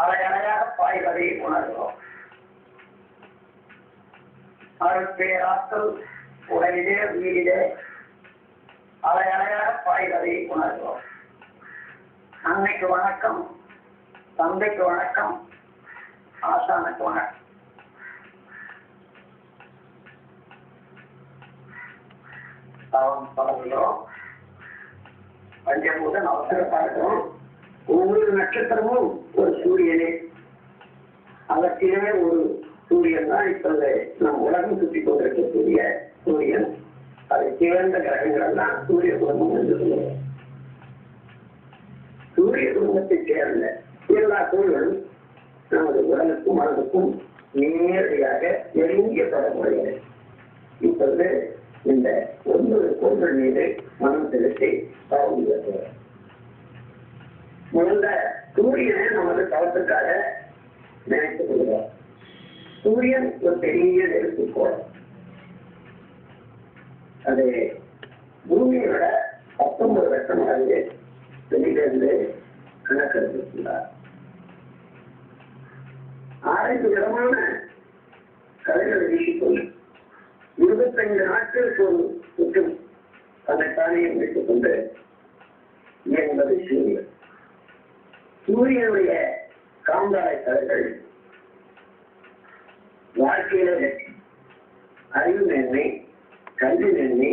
அலையலையாக பாய்வதை உணர்கிறோம். அருட்பேராற்றல் உடலிலே உயிரிலே அலையலையாக பாய்வதை உணர்கிறோம். அன்னைக்கு வணக்கம், தந்தைக்கு வணக்கம், ஆசானுக்கு வணக்கம். பழகிறோம். பஞ்சபூதம் அவசரம் பார்க்கிறோம். ஒவ்வொரு நட்சத்திரமும் ஒரு சூரியனே, அதற்கிலே ஒரு சூரியன் தான் இப்போது நம் உலகம் சுற்றி கொண்டிருக்கக்கூடிய சூரியன். அதை சேர்ந்த கிரகங்கள் எல்லாம் சூரிய குடும்பம் என்று சொல்லுவோம். சூரிய குடும்பத்தை சேர்ந்த எல்லா கோள்களும் நமது உடலுக்கும் மனதுக்கும் நேரடியாக நெருங்கிய தொடர்புடையது. இப்பொழுது இந்த 9 கோள்கள் மீது மனம் செலுத்தி தவம் செய்கிறோம். முதல்ல சூரியனை நமது தவத்துக்காக நினைத்துக் கொள்கிறோம். சூரியன் ஒரு பெரிய நெருப்புக்கோள். அது பூமியோட 19 லட்சம் மடங்கு வெளியிலிருந்து கணக்கெடுத்துள்ளார். 6 விதமான கலைகளை வீசிக்கொண்டு 25 நாட்களுக்கு ஒரு சுற்றும் தன்னைத்தானே வைத்துக் கொண்டு இயங்குவது சூரியன். சூரியனுடைய காந்தார கலைகள் வாழ்க்கையில அறிவு மேன்மை, கல்வி மேன்மை,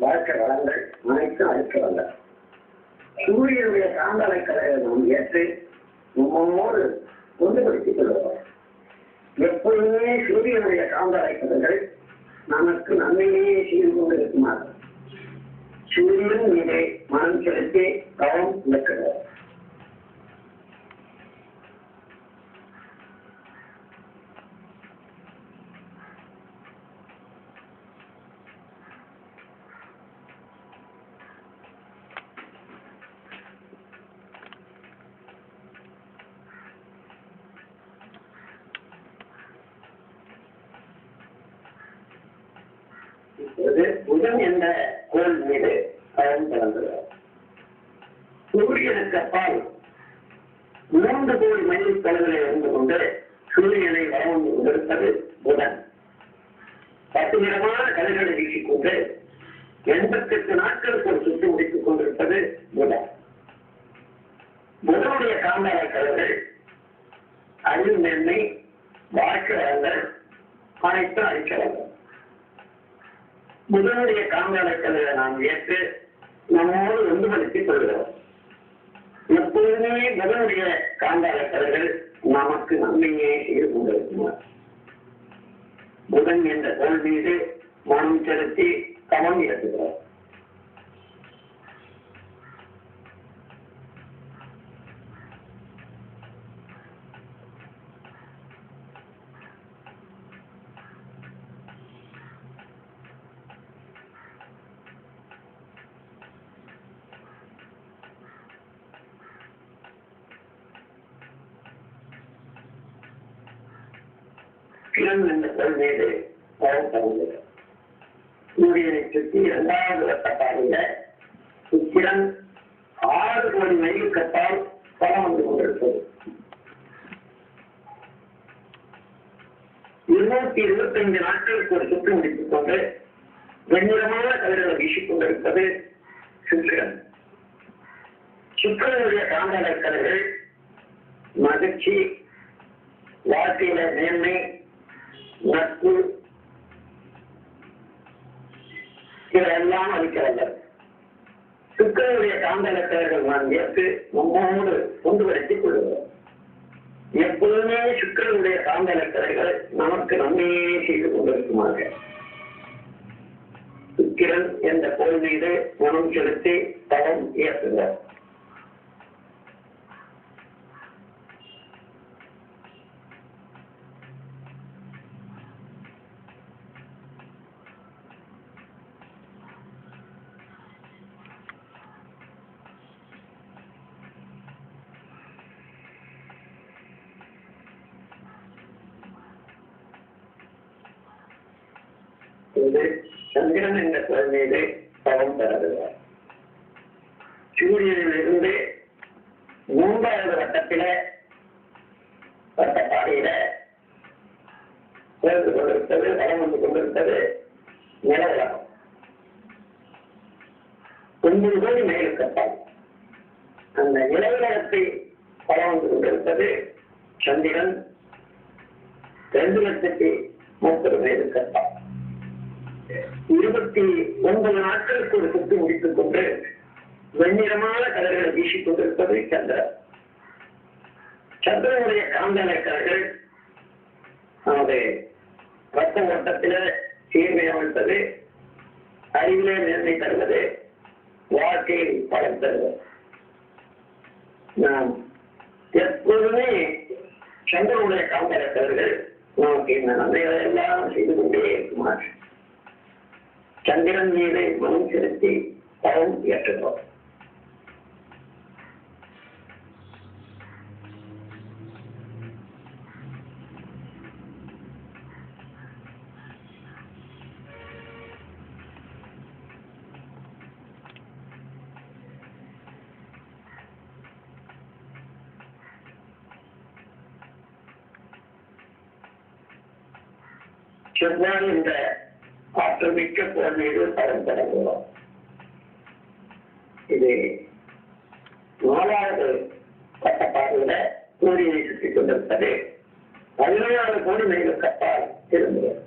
வாழ்க்கை வளங்கள் அனைத்தும் அளிக்க வந்தார். சூரியனுடைய காந்தார கலைகளை நாம் ஏற்று நம்மோடு ஒன்றுபடுத்திக் கொள்வோம். எப்பொழுதுமே சூரியனுடைய காந்தார கலைகள் நமக்கு நன்மையே செய்து கொண்டிருக்குமாறு சூரியன் மீது மனம் செலுத்தி கவனம் இழக்கிறார். புதன் என்ற கோள் மீது கவனம் செலுத்துகிறார். சூரியனுக்கு அப்பால் 3 கோடி மைல் தொலைவில் இருந்து கொண்டு சூரியனை வளம் கொண்டிருப்பது புதன். 10 விதமான கலைகளை வீசிக்கொண்டு 88 நாட்களுக்கு ஒரு சுற்றி முடித்துக் கொண்டிருப்பது புதன். புதனுடைய காந்தார கலைகள் அறிவு மேன்மை, வாழ்க்கை வளங்கள் அனைத்தும் அளிக்க புதனுடைய காந்தாரக்களை நாம் ஏற்று நம்மோடு ஒன்றுபடுத்திக் கொள்கிறோம். எப்பொழுதுமே புதனுடைய காந்தாரக்கலைகள் நமக்கு நன்மையே செய்து கொண்டிருக்கிறார். புதன் என்ற கோள் மீது மனம் செலுத்தி கவனம் இழக்குகிறோம். சுக்கிரன் என்ற கோள் மீது கவனம் தருகிறது. சூரியனை சுற்றி 2வது வட்டப்பாதையில சுக்கிரன் 6 கோடி மைலுக்கு அப்பால் பலம் வந்து கொண்டிருப்பது. 225 நாட்களுக்கு ஒரு சுற்று முடித்துக் கொண்டு வெண்ணிறமான கதிர்களை வீசிக் கொண்டிருப்பது சுக்கிரன். சுக்கிரனுடைய காந்தார கதிர்கள் மகிழ்ச்சி, வாழ்க்கையில மேன்மை, நட்பு இதெல்லாம் அளிக்கிறவர். சுக்கிரனுடைய காந்தலக்கர்கள் நாம் ஏற்று நம்மோடு ஒன்றுபடுத்திக் கொள்கிறோம். எப்பொழுதுமே சுக்கிரனுடைய காந்தலக்கரைகள் நமக்கு நன்மையே செய்து கொண்டிருக்குமாக சுக்கிரன் என்ற கோள் மீது மனம் செலுத்தி தவம் ஏற்றுகிறார். சந்திரன் என்ற கோள் மீது தவம் பெறுகிறார். சூரியனிலிருந்து 3வது வட்டத்தில பட்ட பாதையில சேர்ந்து கொண்டிருப்பது, வளம் வந்து கொண்டிருப்பது நில உலகம். 9 கோடி மைலுக்கு அப்பால் அந்த நில உலகத்தை வளம் வந்து கொண்டிருப்பது சந்திரன் 2,30,000 மைலுக்கு அப்பால். 29 நாட்களுக்கு ஒரு சுற்று முடித்துக் கொண்டு வெண்ணிறமான கலர்களை வீசிக் கொண்டிருப்பது சந்திரன். சந்திரனுடைய காந்தலைக்கர்கள் நமது ரத்த ஓட்டத்தில சீர்மை அமைப்பது, அறிவிலே மேன்மை தருவது, வாழ்க்கையில் பலம் தருவது. நாம் எப்போதுமே சந்திரனுடைய காந்தலைக்கர்கள் நமக்கு இந்த நன்மைகளை எல்லாம் செய்து கொண்டே இருக்குமாறு சந்திரன் மீது மனம் செலுத்தி பலம் ஏற்றுகிறோம். செவ்வாய் என்ற ஆற்றல் மிக்க போர் மீது பலம் தொடங்குவோம். இது 4வது கட்டப்பாதையில சூரியனை சுற்றிக் கொண்டிருப்பது 17 கோடி மைலுக்கு அப்பால் திரும்புவோம்.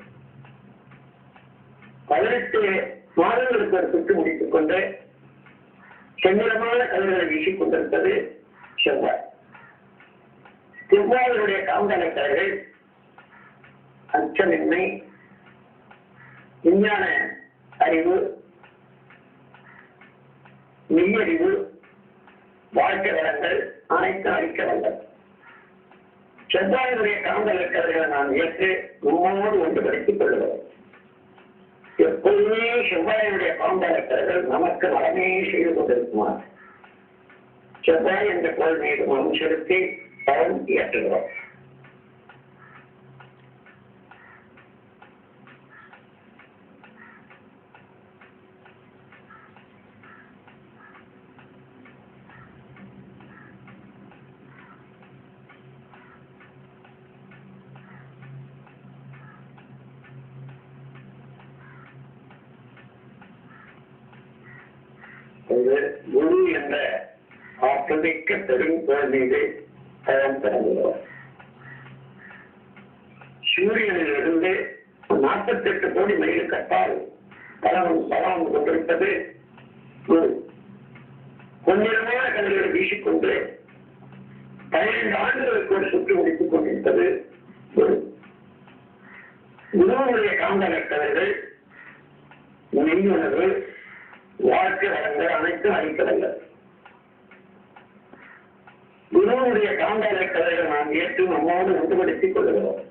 18 மாதங்களுக்கு ஒரு சுற்று முடித்துக் கொண்டு செந்நிறமான கதிர்களை வீசிக் கொண்டிருப்பது செவ்வாய். செவ்வாயினுடைய காந்தலைக்கர்கள் அச்சமின்மை, விஞ்ஞான அறிவு, மெய்யறிவு, வாழ்க்கை வளங்கள் அனைத்தும் அளிக்க வந்தது. செவ்வாயினுடைய காந்தலைக்கர்களை நாம் ஏற்று நம்மோடு ஒன்றுபடுத்திக் கொள்கிறோம். எப்போதுமே செவ்வாயினுடைய காந்தலைக்கர்கள் நமக்கு நலமே செய்து கொண்டிருக்குமாறு செவ்வாய் என்ற கோள் மீது மனம் செலுத்தி பலம் ஏற்றுகிறோம். குரு என்ற ஆற்றமிக்க பெருங்கோள் மீது பலம் தொடங்குகிறோம். சூரியனிலிருந்து 48 கோடி மைலுக்கு அப்பால் பலம் கொண்டிருப்பது குரு. பொன்னிறமான கதிர்களை வீசிக்கொண்டு 12 ஆண்டுகளுக்கு ஒரு சுற்று முடித்துக் கொண்டிருப்பது குரு. குருவுடைய காந்தலைக்கர்கள் மெய்யுணர்வு, வாழ்க்கை வளங்கள் அனைத்தும் அளிக்கவல்ல. குருவுடைய காந்தலைக்கர்கள் நாம் ஏற்று நம்மோடு ஒன்றுபடுத்திக் கொள்கிறோம்.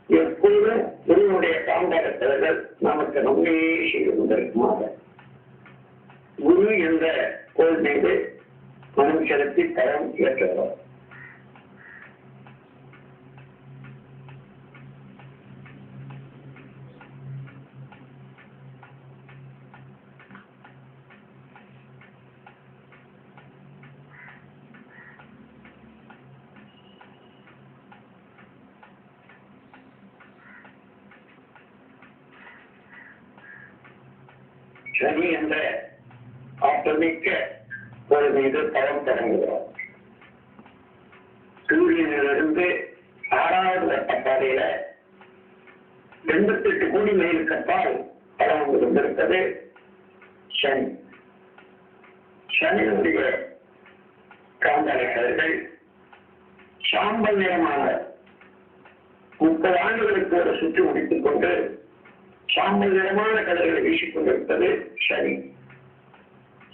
எப்பொழுதும் குருவுடைய காந்தலைக்கர்கள் நமக்கு நன்மையே செய்து கொண்டிருக்குமாக குரு என்ற கோள் மீது மனம் செலுத்தி தரம் ஏற்றுகிறோம். சனி என்ற ஆற்றமிக்க கோள் மீது பலம் தொடங்குகிறோம். சூரியனிலிருந்து 6வது கட்டப்பாதையில 88 கோடி மைலுக்கு அப்பால் பலம் வந்து கொண்டிருப்பது சனி. சனியினுடைய காந்தலைக்கர்கள் சாம்பல் நிறமான 30 ஆண்டுகளுக்கு ஒரு சுற்றி முடித்துக் கொண்டு சாம்பல் நிறமான கதிர்களை வீசிக் கொண்டிருப்பது சனி.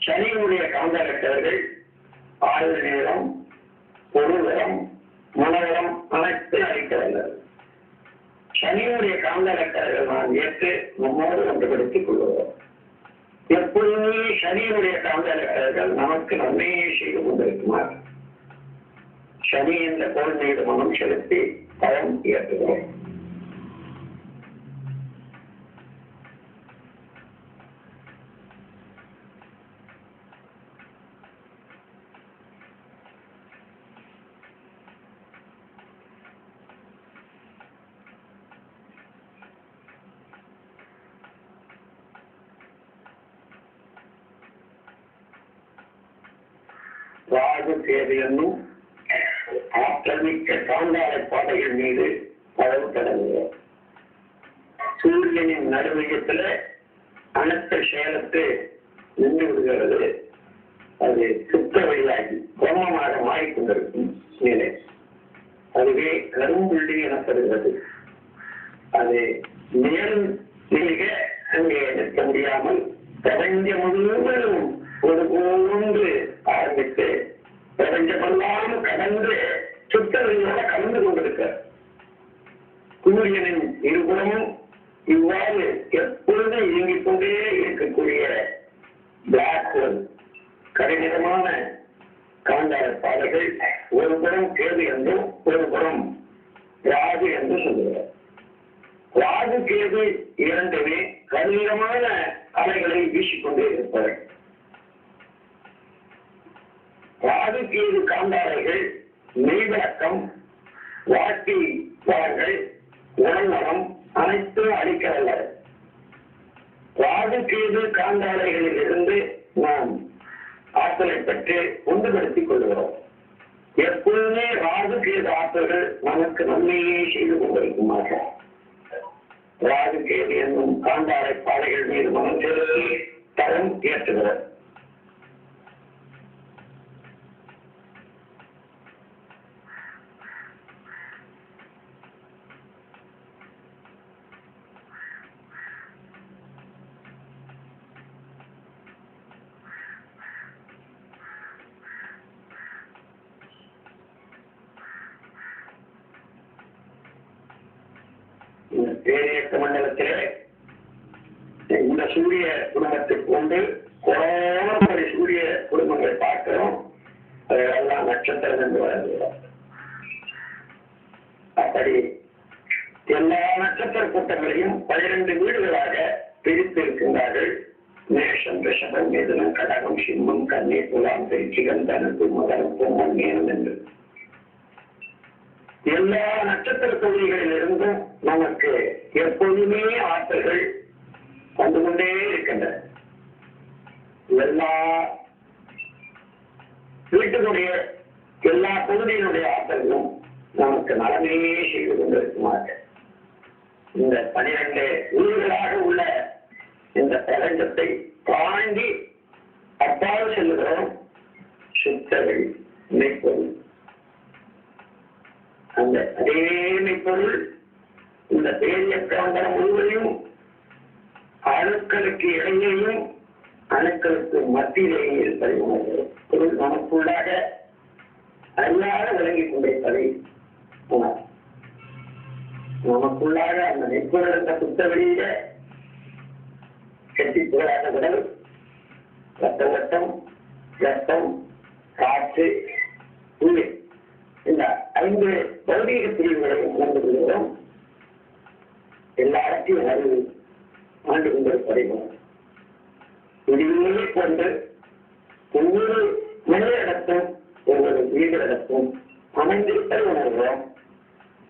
சனியினுடைய காந்தலைக்கர்கள் ஆயுள் நேரம், பொருள்வரம், மனவரம் அனைத்தும் அளிக்க வல்லது. சனியினுடைய காந்தலைக்கர்கள் நாம் ஏற்று நம்மோடு ஒன்றுபடுத்திக் கொள்கிறோம். எப்பொழுதுமே சனியினுடைய காந்தலைக்கர்கள் நமக்கு நன்மையை செய்து கொண்டிருக்குமாறு சனி என்ற கோள் மீது மனம் செலுத்தி பலம் ஏற்றுகிறோம். ராகு கேது என்னும் ஆற்றல் மிக்க காந்தார பாதைகள் மீது பரவு தொடங்குகிறார். சூரியனின் நடுமையத்தில் அனைத்து செயலத்து நின்று விடுகிறது. அது சுத்த வழியாகி கோமமாக மாறிக்கொண்டிருக்கும் நிலை, அதுவே கரும்புள்ளி எனப்படுகிறது. அது மேலும் மிக அங்கே நிற்க முடியாமல் பிரபஞ்சம் முழுவதும் ஒரு போன்று ஆரம்பித்து பிரபஞ்சமெல்லாம் கடந்து சுத்தவெளியோட கலந்து கொண்டிருக்க சூரியனின் இருபுறமும் இவ்வாறு எப்பொழுதும் இயங்கிக் கொண்டே இருக்கக்கூடிய பிளாக் ஹோல் கடினமான காந்தார பாதைகள் ஒரு புறம் கேது என்றும் ஒரு புறம் ராகு என்று சொல்லுகிறார். ராகு கேது இரண்டுமே கடினமான அலைகளை வீசிக்கொண்டே இருப்பார்கள். ராகு கேது காந்தாரைகள் மெய்விளக்கம், வாழ்க்கை வளங்கள், உடல்நலம் அனைத்தும் அளிக்க வல்லது. ராகு கேது காந்தாரைகளில் இருந்து நாம் ஆற்றலை பெற்று ஒன்றுபடுத்திக் கொள்கிறோம். எப்பொழுதுமே ராகு கேது ஆற்றல்கள் நமக்கு நன்மையே செய்து கொண்டிருக்குமாக ராகு கேது என்னும் காந்தாரை பாதைகள் மீது மனம் செலுத்தி தரம் ஏற்றுகிறது. பேரியக்க மண்டலத்திலே இந்த சூரிய குடும்பத்தை கொண்டு கோடி சூரிய குடும்பங்களை பார்க்கிறோம். அதெல்லாம் நட்சத்திரம் என்று வருகிறோம். அப்படி எல்லா நட்சத்திர கூட்டங்களையும் 12 வீடுகளாக பிரித்து இருக்கின்றார்கள். மேஷம், ரிஷபம், மிதுனம், கடகம், சிம்மம், கன்னி, துலாம், விருச்சிகம், தனுசு, மகரம், கும்பம், மீனம் என்று எல்லா நட்சத்திர தொழில்களில் இருந்தும் நமக்கு எப்போதுமே ஆற்றல்கள் வந்து கொண்டே இருக்கின்றன. எல்லா வீட்டுடைய எல்லா பகுதியினுடைய ஆற்றல்களும் நமக்கு நலமே செய்து கொண்டிருக்குமாறு இந்த 12 வீடுகளாக உள்ள இந்த பிரபஞ்சத்தை தாண்டி அப்பால் செல்லுகிறோம். சுத்தங்கள் மெய்ப்பொருள், அந்த அதே மெய்ப்பொருள் இந்த பேரிய பிராந்தம் முழுவதையும் அணுக்களுக்கு இடையிலையும் அணுக்களுக்கு மத்தியிலேயே இருப்பதை உணர்கிறது. பொருள் நமக்குள்ளாக அறியாத விளங்கிக் கொண்டிருப்பதை உணர். நமக்குள்ளாக அந்த மெய்ப்பொருள் என்ற சுத்த வெளியில கெட்டி புகழாத உடல், ரத்த ஓட்டம், ரத்தம், காற்று, உயிர், இந்த 5 பௌதீக பிரிவுகளையும் உணர்ந்து கொள்கிறோம். எல்லாத்தையும் அறிவு ஆண்டு கொண்டிருப்பதை இதையே கொண்டு ஒவ்வொரு மனிதரிடத்தும் ஒவ்வொரு உயிரிடத்தும் அமைந்திருப்பதை உணர்கிறோம்.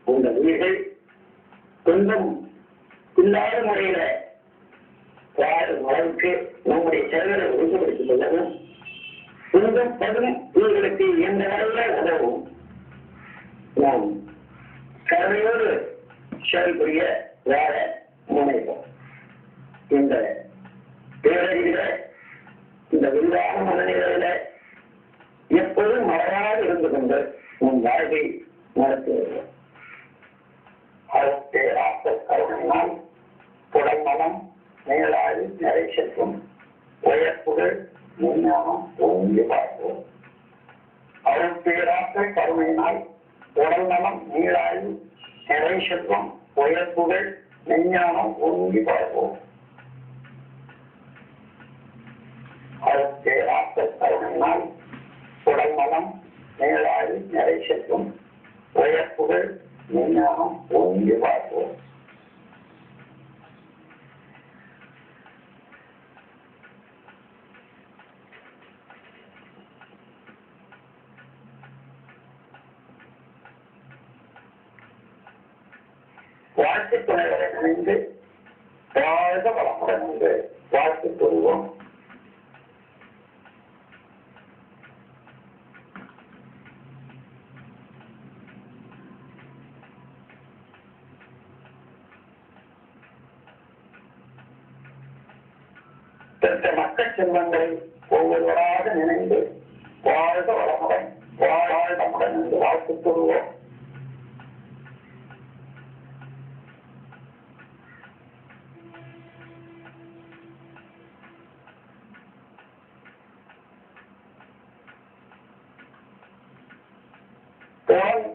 அந்த உயிர்கள் கொஞ்சம் இல்லாத முறையில வாழும் அளவுக்கு நம்முடைய செயல்களை ஒழுங்குபடுத்திக் கொள்ளவும், கொஞ்சம் பதும் உயிர்களுக்கு எந்த வகையில உதவும் நாம் கருணையோடு செயல்புரிய வாழ முனைவோம். இந்த பேரறிவில, இந்த விரிவான மனநிலையில எப்போதும் மறையாது இருந்து கொண்டு உன் வாழ்வை நடத்தி வருவோம். கருணையினால் புலன்மலம் மேலாது நிறை செல்வம் உயர்ப்புகள் விஞ்ஞானம் ஓங்கி பார்ப்போம். அவள் பேராக்க கருணையினால் உடல் நலம் நீளாய்வு நிறை செல்வம் உயர்ப்புகள் விஞ்ஞானம் ஓங்கி பார்ப்போம். அவள் பேராக்க கருணையினால் உடல் நலம் நீளாய்வு நிறை செல்வம் உயர்ப்புகள் விஞ்ஞானம் ஓங்கி பார்ப்போம். வாழ்க்கை துணைகளை நினைந்து வாழ்க வளமுடன் என்று வாழ்த்து கூறுவோம். பெற்ற மக்கள் செல்வங்களை ஒவ்வொருவராக நினைந்து வாழ்க வளமுடன் வாழ்முடன் என்று வாழ்த்து கூறுவோம்.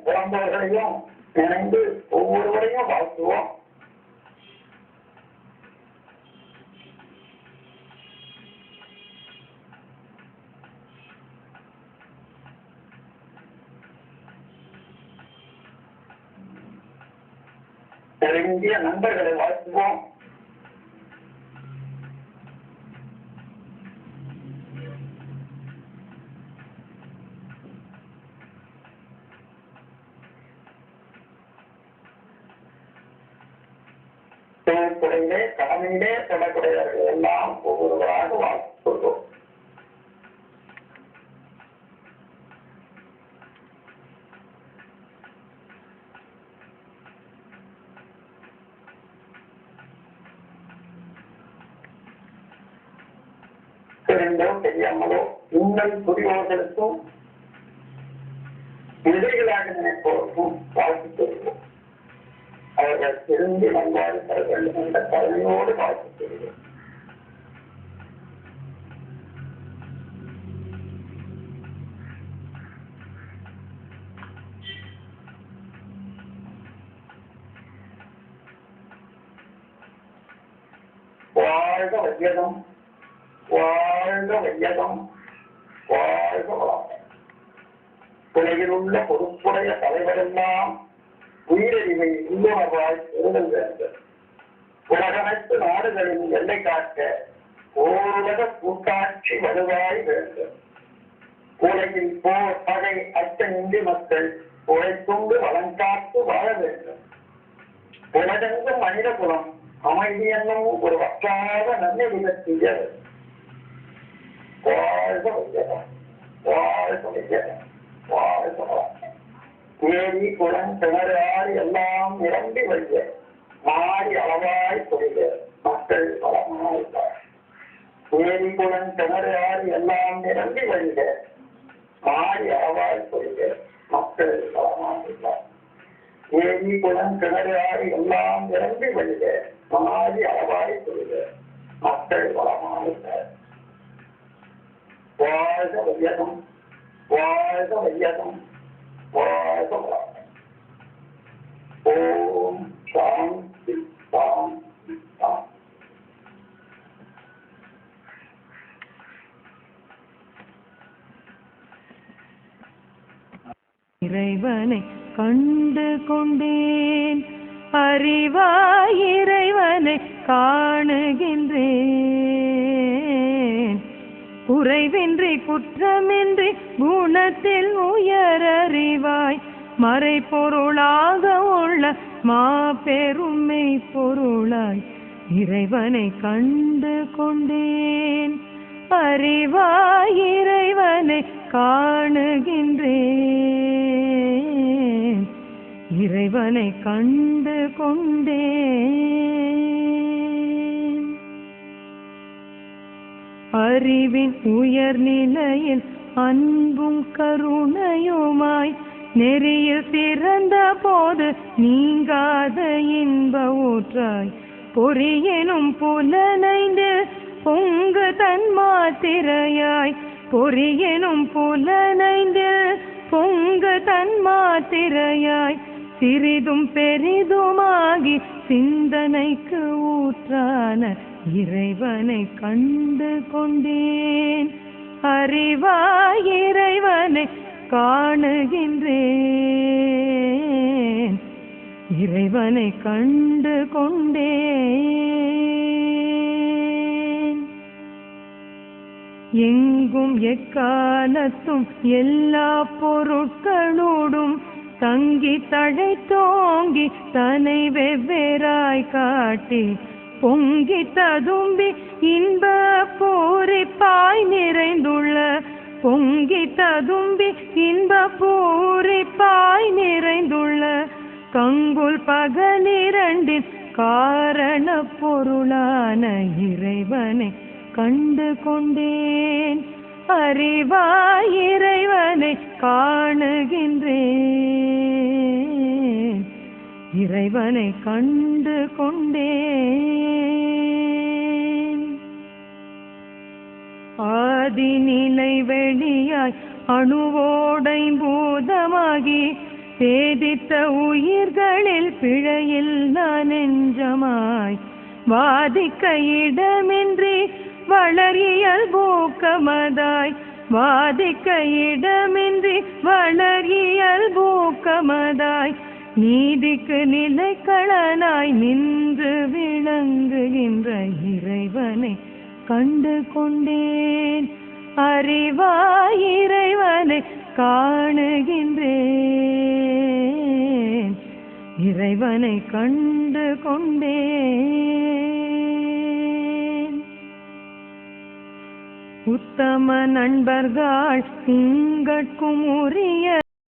பிறந்தவர்களையும் நினைந்து ஒவ்வொருவரையும் வாழ்த்துவோம். நெருங்கிய நண்பர்களை வாழ்த்துவோம். தொழிற்துறையிலே கடமையிலே தொடர்புடையவர்கள் எல்லாம் ஒவ்வொருவராக வாழ்த்து கொள்வோம். தெரிந்தோ தெரியாமலோ உங்கள் புரிவோர்களுக்கும் எதிரிகளாக நினைப்போருக்கும் வாழ்த்து கொள்வோம். அவர்கள் திரும்பி வந்தாறு பெற வேண்டும் என்ற கருணையோடு வாழ்த்து கொள்வோம். வாழ்க வையகம், வாழ்க வையகம், வாழ்க வளம். உலகில் உள்ள பொறுப்புடைய தலைவரெல்லாம் உயிரறிவை உள்ளுணர்வாய் பெறுதல் வேண்டும். உலகமைப்பு நாடுகளின் எல்லை காக்க ஓருலக கூட்டாட்சி வலுவாய் வேண்டும். உலகில் போர் பகை அச்சமின்றி மக்கள் உழைத்துண்டு வளங்காத்து வாழ வேண்டும். உலகெங்கும் மனித குலம் அமைதி என்னும் ஒரு வற்றாத நன்மை செய்ய வாழ்க வையகம், வாழ்க வையகம், வாழ்க வளம். ஏரி குளம் கிணறு ஆறு எல்லாம் நிரம்பி வைய மாறி அளவாய் பொழிய மக்கள் வளமாயிருப்பார். ஏரி குளம் கிணறு ஆறு எல்லாம் நிரம்பி வைக மாறி அளவாய் பொழிய மக்கள் வளமாயிருப்பார். ஏரி குளம் கிணறு ஆறு எல்லாம் நிரம்பி வைக மாறி அளவாய் பொழிய மக்கள் வளமாயிருப்பார். வாழ்க வையகம், வாழ்க வையகம், வாழ்க வளம். ஓம் சாந்தி சாந்தி சாந்தி. இறைவனை கண்டு கொண்டேன், அறிவாய் இறைவனை காணுகின்றேன். குறைவின்றி குற்றமின்றி குணத்தில் உயரறிவாய் மறைபொருளாக உள்ள மாபெருமை பொருளாய் இறைவனை கண்டு கொண்டேன். அறிவாய் இறைவனை காணுகின்றேன், இறைவனை கண்டு கொண்டேன். அறிவின் உயர்நிலையில் அன்பும் கருணையுமாய் நெறியில் சிறந்த போது நீங்காத இன்ப ஊற்றாய் பொறியெனும் புலனைந்து பொங்கு தன்மாத்திரையாய் பொறியெனும் புலனைந்து பொங்கு தன்மாத்திரையாய் சிறிதும் பெரிதுமாகி சிந்தனைக்கு ஊற்றான இறைவனை கண்டு கொண்டேன். அறிவாய் இறைவனை காணுகின்றேன், இறைவனை கண்டு கொண்டேன். எங்கும் எக்காலத்தும் எல்லா பொருட்களோடும் தங்கி தழைத்தோங்கி தன்னை வெவ்வேறாய் காட்டி பொங்கி ததும்பி இன்ப பூரிப்பாய் நிறைந்துள்ள பொங்கி ததும்பி இன்ப பூரிப்பாய் நிறைந்துள்ள கங்குல் பகலிரண்டின் காரண பொருளான இறைவனை கண்டு கொண்டேன். அறிவாய் இறைவனை காணுகின்றேன். இறைவனை கண்டு கொண்டேன். ஆதிநிலை வெளியாய் அணுவோடை பூதமாகி பேதித்த உயிர்களில் பிழையில்லா நெஞ்சமாய் வாதிக்க இடமின்றி வளரியல் பூக்கமதாய் வாதிக்க இடமின்றி வளரியல் பூக்கமதாய் நீதிக்கு நிலைக்களனாய் நின்று விளங்குகின்ற இறைவனை கண்டு கொண்டேன். அறிவாய் இறைவனை காணுகின்றேன். இறைவனை கண்டு கொண்டேன். உத்தம நண்பர்கள் திங்கட்கும் உரிய